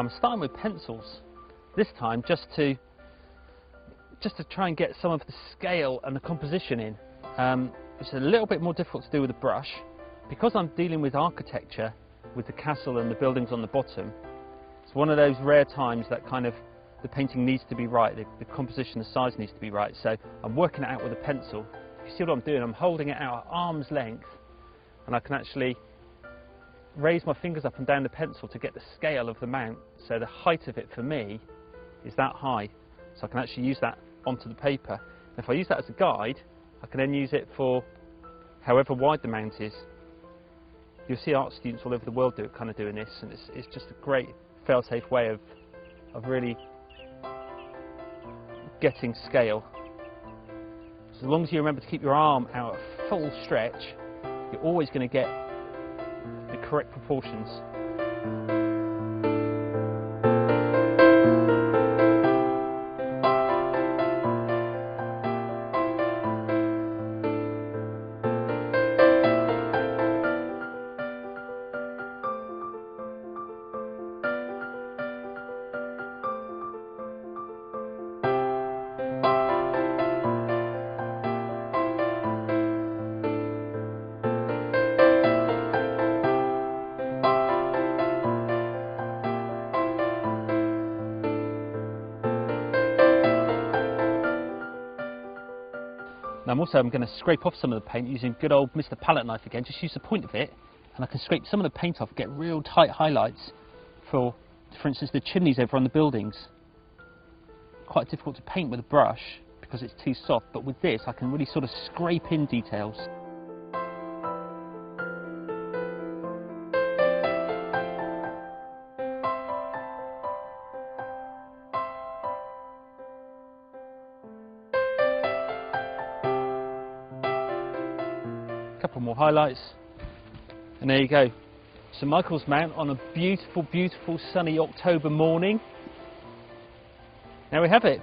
Now I'm starting with pencils this time just to try and get some of the scale and the composition in. It's a little bit more difficult to do with a brush. Because I'm dealing with architecture, with the castle and the buildings on the bottom, it's one of those rare times that kind of the painting needs to be right, the composition, the size needs to be right. So I'm working it out with a pencil. If you see what I'm doing, I'm holding it out at arm's length, and I can actually raise my fingers up and down the pencil to get the scale of the mount. So the height of it for me is that high. So I can actually use that onto the paper. And if I use that as a guide, I can then use it for however wide the mount is. You'll see art students all over the world doing this, and it's just a great fail-safe way of really getting scale. So as long as you remember to keep your arm out at full stretch, you're always going to get the correct proportions. Now I'm going to scrape off some of the paint using good old Mr. Palette knife again. Just use the point of it, and I can scrape some of the paint off, get real tight highlights for instance, the chimneys over on the buildings. Quite difficult to paint with a brush because it's too soft, but with this I can really sort of scrape in details. Couple more highlights, and there you go. St Michael's Mount on a beautiful, beautiful sunny October morning. There we have it.